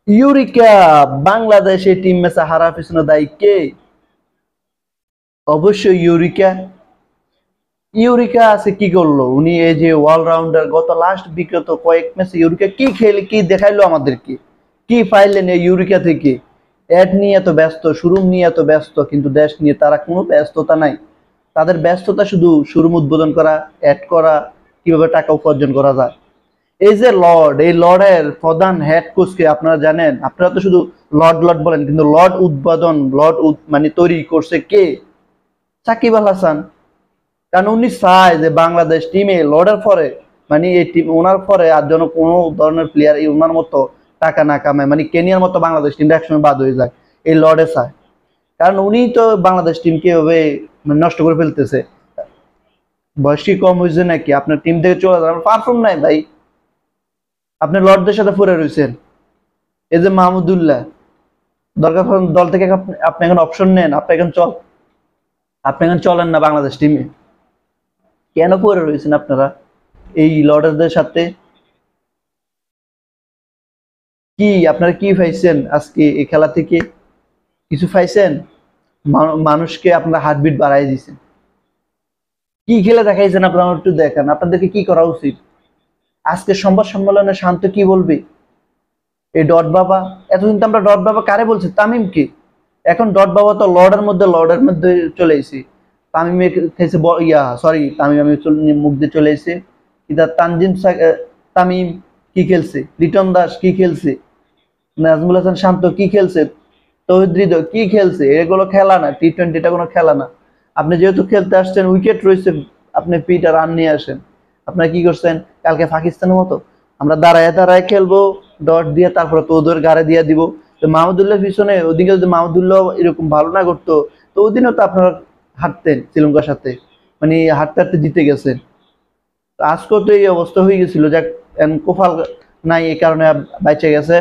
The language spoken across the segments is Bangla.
ইউরিকা বাংলাদেশের টিম ম্যাচে হারার পিছনে দায়ী কে? অবশ্যই ইউরিকা। ইউরিকা আছে কি করলো? উনি এই যে অলরাউন্ডার, গত লাস্ট বিগত কয়েক ম্যাচে ইউরিকা কি খেলে কি দেখাইলো আমাদেরকে, কি পাইলেন এই ইউরিকা থেকে? অ্যাড নিয়ে এত ব্যস্ত, শোরুম নিয়ে এত ব্যস্ত, কিন্তু দেশ নিয়ে তারা কোনো ব্যস্ততা নাই। তাদের ব্যস্ততা শুধু শোরুম উদ্বোধন করা, অ্যাড করা, কিভাবে টাকা উপার্জন করা যায়। এই যে লর্ড, এই লর্ডের প্রধান হেড কোচকে আপনারা জানেন? আপনারা তো শুধু লর্ড লর্ড বলেন, কিন্তু লর্ড উদ্বোধন, মানে তৈরি করছে কে? সাকিব আল হাসান। কারণ উনি চায় যে বাংলাদেশ টিমে লর্ডের পরে, মানে এই টিম ওনার পরে আর যেন কোনো ধরনের প্লেয়ার ওনার মতো টাকা না কামায়, মানে কেনিয়ার মতো বাংলাদেশ টিমটা একসময় বাদ হয়ে যায়। এই লর্ডে চায়, কারণ উনি তো বাংলাদেশ টিমকে এভাবে নষ্ট করে ফেলতেছে। বয়স কি কম হয়েছে নাকি? আপনার টিম থেকে চলে যান, পারফর্ম নাই ভাই। আপনি লর্ডদের সাথে পড়ে রয়েছেন। এই যে মাহমুদুল্লাহ, দরকার দল থেকে আপনি এখন অপশন নেন, আপনি এখন চলেন না বাংলাদেশ টিমে। কেন পড়ে রয়েছেন আপনারা এই লর্ডারদের সাথে? কি আপনারা কি পাইছেন আজকে এই খেলা থেকে? কিছু পাইছেন? মানুষকে আপনারা হার্টবিট বাড়াই দিয়েছেন। কি খেলে দেখাইছেন আপনারা একটু দেখান। আপনাদেরকে কি করা উচিত? আজকে সংবাদ সম্মেলনে শান্ত কি বলবে? এই ডট বাবা, এতদিন তো আমরা ডট বাবা কারে বলছি? তামিমকে। এখন ডট বাবা তো লর্ডের মধ্যে চলে এসেছি। তামিমে খেয়েছে তামিম, আমি মুখ দিয়ে চলে এসেছে। কিন্তু তামিম কি খেলছে? লিটন দাস কি খেলছে? নাজমুল হাসান শান্ত কি খেলছে? তৌহিদ হৃদয় কি খেলছে? এগুলো খেলা না, টি-20 এটা কোনো খেলা না। আপনি যেহেতু খেলতে আসছেন, উইকেট রয়েছে, আপনি পিটা রান নিয়ে আসেন। আপনারা কি করছেন? কালকে পাকিস্তানের মতো আমরা দাঁড়ায় দাঁড়ায় খেলবো, ডট দিয়ে, তারপরে তো ওদের গাড়ে দিয়ে দিব। তো মাহমুদুল্লাহ পিছনে, ওদিকে যদি মাহমুদুল্লাহ এরকম ভালো না করতো, তো ওদিনও তো আপনারা হারতেন শ্রীলঙ্কার সাথে, মানে হারতে হারতে জিতে গেছেন। আজকেও তো এই অবস্থা হয়ে গেছিল, যাক কোফাল নাই, এই কারণে বাইচে গেছে।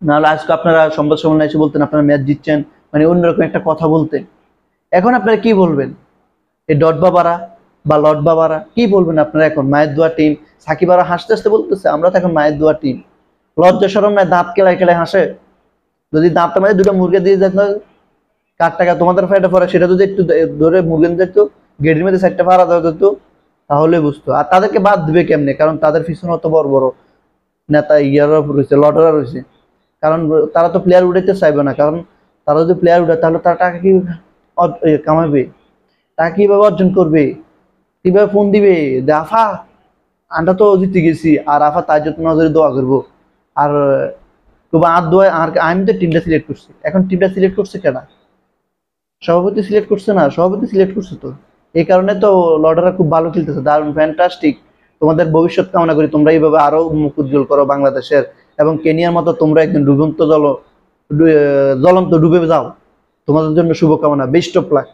নাহলে আজকে আপনারা সংবাদ সম্মেলনে এসে বলতেন আপনারা ম্যাচ জিতছেন, মানে অন্যরকম একটা কথা বলতেন। এখন আপনারা কি বলবেন? এই ডট বাবারা বা লর্ড বাবারা কি বলবেন আপনারা? এখন মায়ের দোয়া টিম, সাকিবারা হাসতে হাসতে বলতেছে আমরা তো এখন মায়ের দোয়া টিম। লজ্জা শরম নাই? দাঁত কেলায় কেলায় হাসে। যদি দাঁতটা মানে দুটো মুরগি দিয়ে যেত, কার টাকা তোমাদের ফেটে পড়ে, সেটা যদি একটু ধরে মুরগি যেত, গেটের মধ্যে সাইডটা ফাড়া দেওয়া যেত, তাহলে বুঝতো। আর তাদেরকে বাদ দিবে কেমনে? কারণ তাদের পিছনে অত বড় বড় নেতা ইয়ারা রয়েছে, লর্ডাররা রয়েছে। কারণ তারা তো প্লেয়ার উঠাইতে চাইবে না, কারণ তারা যদি প্লেয়ার উঠায় তাহলে তারা টাকা কি কামাবে? টাকা কিভাবে অর্জন করবে? কিভাবে ফোন দিবে যে আফা আমরা তো জিতে গেছি, আর আফা তার জন্য নজরে দোয়া করবো, আর আর দোয়া, আর আমি তো টিমটা সিলেক্ট করছি। এখন টিমটা সিলেক্ট করছে কেন? সভাপতি সিলেক্ট করছে না? সভাপতি সিলেক্ট করছে তো। এই কারণে তো লর্ডাররা খুব ভালো খেলতেছে, দারুণ, ফ্যান্টাস্টিক। তোমাদের ভবিষ্যৎ কামনা করি, তোমরা এইভাবে আরো মুখ উজ্জ্বল করো বাংলাদেশের, এবং কেনিয়ার মতো তোমরা একদিন জ্বলন্ত ডুবে যাও। তোমাদের জন্য শুভকামনা, বেস্ট অফ লাক।